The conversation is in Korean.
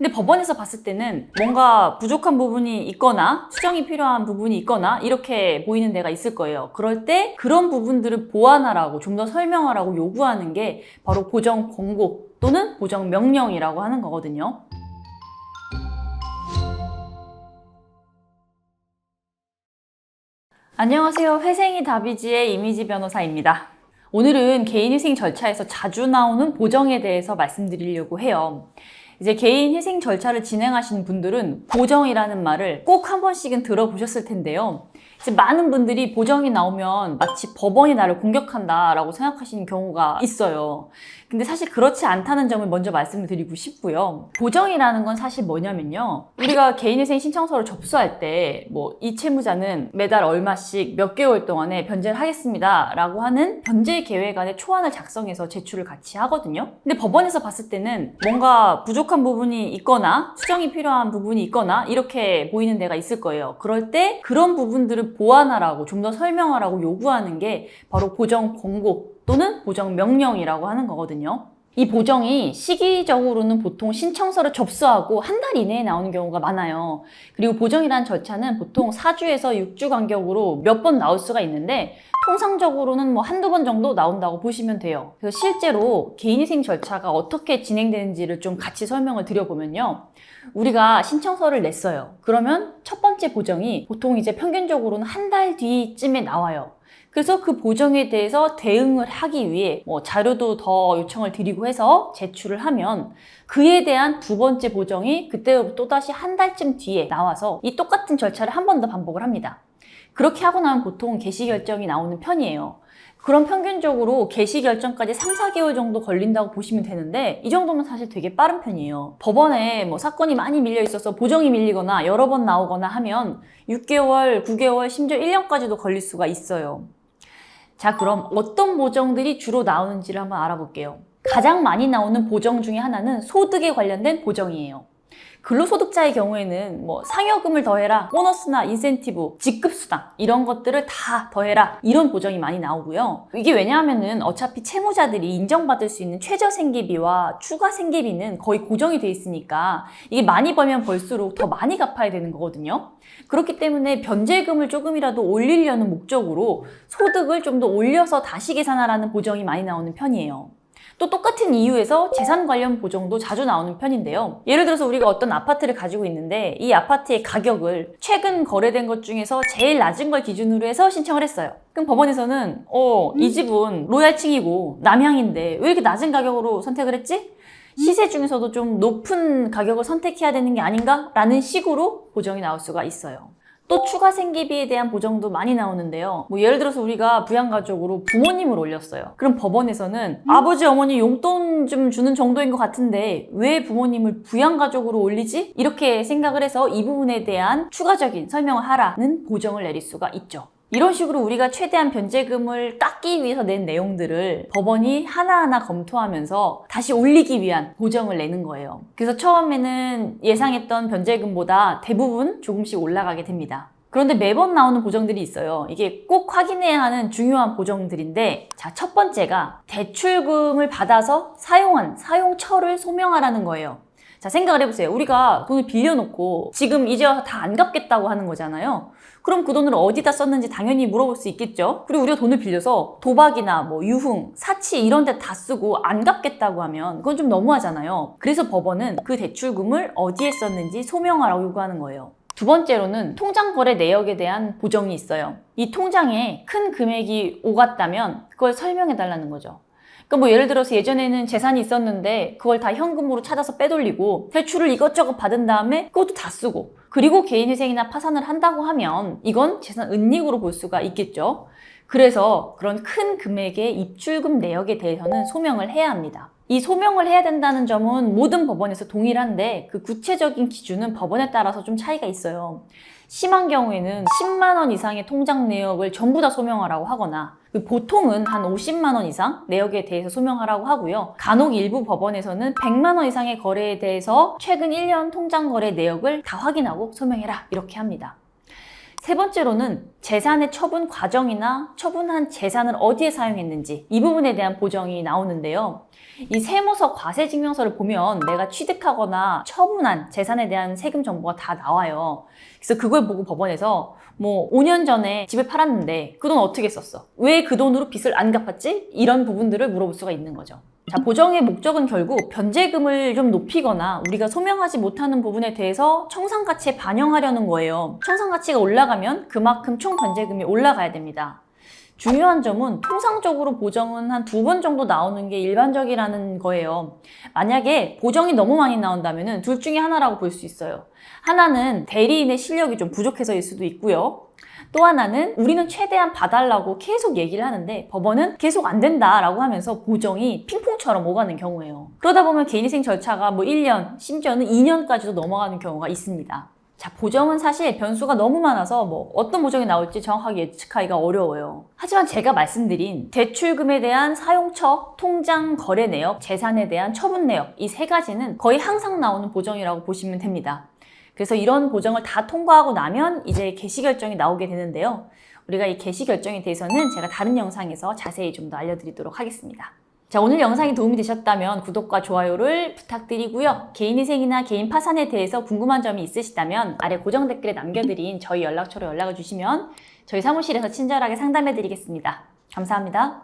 근데 법원에서 봤을 때는 뭔가 부족한 부분이 있거나 수정이 필요한 부분이 있거나 이렇게 보이는 데가 있을 거예요. 그럴 때 그런 부분들을 보완하라고 좀 더 설명하라고 요구하는 게 바로 보정 권고 또는 보정 명령이라고 하는 거거든요. 안녕하세요. 회생이 다비지의 이미지 변호사입니다. 오늘은 개인희생 절차에서 자주 나오는 보정에 대해서 말씀드리려고 해요. 이제 개인희생 절차를 진행하시는 분들은 보정이라는 말을 꼭 한 번씩은 들어보셨을 텐데요. 이제 많은 분들이 보정이 나오면 마치 법원이 나를 공격한다라고 생각하시는 경우가 있어요. 근데 사실 그렇지 않다는 점을 먼저 말씀을 드리고 싶고요. 보정이라는 건 사실 뭐냐면요. 우리가 개인희생 신청서를 접수할 때 이 채무자는 매달 얼마씩 몇 개월 동안에 변제를 하겠습니다 라고 하는 변제 계획안의 초안을 작성해서 제출을 같이 하거든요. 근데 법원에서 봤을 때는 뭔가 부족한 부분이 있거나 수정이 필요한 부분이 있거나 이렇게 보이는 데가 있을 거예요. 그럴 때 그런 부분들을 보완하라고 좀 더 설명하라고 요구하는 게 바로 보정 권고 또는 보정 명령이라고 하는 거거든요. 이 보정이 시기적으로는 보통 신청서를 접수하고 한 달 이내에 나오는 경우가 많아요. 그리고 보정이라는 절차는 보통 4주에서 6주 간격으로 몇 번 나올 수가 있는데 통상적으로는 한두 번 정도 나온다고 보시면 돼요. 그래서 실제로 개인희생 절차가 어떻게 진행되는지를 좀 같이 설명을 드려보면요. 우리가 신청서를 냈어요. 그러면 첫 번째 보정이 보통 이제 평균적으로는 한 달 뒤쯤에 나와요. 그래서 그 보정에 대해서 대응을 하기 위해 자료도 더 요청을 드리고 해서 제출을 하면 그에 대한 두 번째 보정이 그때부터 또다시 한 달쯤 뒤에 나와서 이 똑같은 절차를 한 번 더 반복을 합니다. 그렇게 하고 나면 보통 개시 결정이 나오는 편이에요. 그럼 평균적으로 개시 결정까지 3, 4개월 정도 걸린다고 보시면 되는데 이 정도면 사실 되게 빠른 편이에요. 법원에 사건이 많이 밀려 있어서 보정이 밀리거나 여러 번 나오거나 하면 6개월, 9개월, 심지어 1년까지도 걸릴 수가 있어요. 자, 그럼 어떤 보정들이 주로 나오는지를 한번 알아볼게요. 가장 많이 나오는 보정 중에 하나는 소득에 관련된 보정이에요. 근로소득자의 경우에는 상여금을 더해라, 보너스나 인센티브, 직급수당 이런 것들을 다 더해라 이런 보정이 많이 나오고요. 이게 왜냐하면은 어차피 채무자들이 인정받을 수 있는 최저생계비와 추가생계비는 거의 고정이 돼 있으니까 이게 많이 벌면 벌수록 더 많이 갚아야 되는 거거든요. 그렇기 때문에 변제금을 조금이라도 올리려는 목적으로 소득을 좀 더 올려서 다시 계산하라는 보정이 많이 나오는 편이에요. 또 똑같은 이유에서 재산 관련 보정도 자주 나오는 편인데요. 예를 들어서 우리가 어떤 아파트를 가지고 있는데 이 아파트의 가격을 최근 거래된 것 중에서 제일 낮은 걸 기준으로 해서 신청을 했어요. 그럼 법원에서는 이 집은 로얄층이고 남향인데 왜 이렇게 낮은 가격으로 선택을 했지? 시세 중에서도 좀 높은 가격을 선택해야 되는 게 아닌가? 라는 식으로 보정이 나올 수가 있어요. 또 추가 생계비에 대한 보정도 많이 나오는데요. 예를 들어서 우리가 부양가족으로 부모님을 올렸어요. 그럼 법원에서는 아버지, 어머니 용돈 좀 주는 정도인 것 같은데 왜 부모님을 부양가족으로 올리지? 이렇게 생각을 해서 이 부분에 대한 추가적인 설명을 하라는 보정을 내릴 수가 있죠. 이런 식으로 우리가 최대한 변제금을 깎기 위해서 낸 내용들을 법원이 하나하나 검토하면서 다시 올리기 위한 보정을 내는 거예요. 그래서 처음에는 예상했던 변제금보다 대부분 조금씩 올라가게 됩니다. 그런데 매번 나오는 보정들이 있어요. 이게 꼭 확인해야 하는 중요한 보정들인데, 자, 첫 번째가 대출금을 받아서 사용한 사용처를 소명하라는 거예요. 자, 생각을 해보세요. 우리가 돈을 빌려놓고 지금 이제 와서 다 안 갚겠다고 하는 거잖아요. 그럼 그 돈을 어디다 썼는지 당연히 물어볼 수 있겠죠. 그리고 우리가 돈을 빌려서 도박이나 유흥, 사치 이런 데 다 쓰고 안 갚겠다고 하면 그건 좀 너무하잖아요. 그래서 법원은 그 대출금을 어디에 썼는지 소명하라고 요구하는 거예요. 두 번째로는 통장 거래 내역에 대한 보정이 있어요. 이 통장에 큰 금액이 오갔다면 그걸 설명해 달라는 거죠. 그러니까 예를 들어서 예전에는 재산이 있었는데 그걸 다 현금으로 찾아서 빼돌리고 대출을 이것저것 받은 다음에 그것도 다 쓰고 그리고 개인회생이나 파산을 한다고 하면 이건 재산 은닉으로 볼 수가 있겠죠. 그래서 그런 큰 금액의 입출금 내역에 대해서는 소명을 해야 합니다. 이 소명을 해야 된다는 점은 모든 법원에서 동일한데 그 구체적인 기준은 법원에 따라서 좀 차이가 있어요. 심한 경우에는 10만 원 이상의 통장 내역을 전부 다 소명하라고 하거나 보통은 한 50만 원 이상 내역에 대해서 소명하라고 하고요. 간혹 일부 법원에서는 100만 원 이상의 거래에 대해서 최근 1년 통장 거래 내역을 다 확인하고 소명해라 이렇게 합니다. 세 번째로는 재산의 처분 과정이나 처분한 재산을 어디에 사용했는지 이 부분에 대한 보정이 나오는데요. 이 세무서 과세증명서를 보면 내가 취득하거나 처분한 재산에 대한 세금 정보가 다 나와요. 그래서 그걸 보고 법원에서 5년 전에 집을 팔았는데 그 돈 어떻게 썼어? 왜 그 돈으로 빚을 안 갚았지? 이런 부분들을 물어볼 수가 있는 거죠. 자, 보정의 목적은 결국 변제금을 좀 높이거나 우리가 소명하지 못하는 부분에 대해서 청산가치에 반영하려는 거예요. 청산가치가 올라가면 그만큼 총 변제금이 올라가야 됩니다. 중요한 점은 통상적으로 보정은 한 2번 정도 나오는 게 일반적이라는 거예요. 만약에 보정이 너무 많이 나온다면 둘 중에 하나라고 볼 수 있어요. 하나는 대리인의 실력이 좀 부족해서일 수도 있고요. 또 하나는 우리는 최대한 봐달라고 계속 얘기를 하는데 법원은 계속 안 된다라고 하면서 보정이 핑퐁처럼 오가는 경우예요. 그러다 보면 개인위생 절차가 1년, 심지어는 2년까지도 넘어가는 경우가 있습니다. 자, 보정은 사실 변수가 너무 많아서 어떤 보정이 나올지 정확하게 예측하기가 어려워요. 하지만 제가 말씀드린 대출금에 대한 사용처, 통장 거래 내역, 재산에 대한 처분 내역 이 세 가지는 거의 항상 나오는 보정이라고 보시면 됩니다. 그래서 이런 보정을 다 통과하고 나면 이제 개시 결정이 나오게 되는데요. 우리가 이 개시 결정에 대해서는 제가 다른 영상에서 자세히 좀 더 알려드리도록 하겠습니다. 자, 오늘 영상이 도움이 되셨다면 구독과 좋아요를 부탁드리고요. 개인위생이나 개인 파산에 대해서 궁금한 점이 있으시다면 아래 고정 댓글에 남겨드린 저희 연락처로 연락을 주시면 저희 사무실에서 친절하게 상담해드리겠습니다. 감사합니다.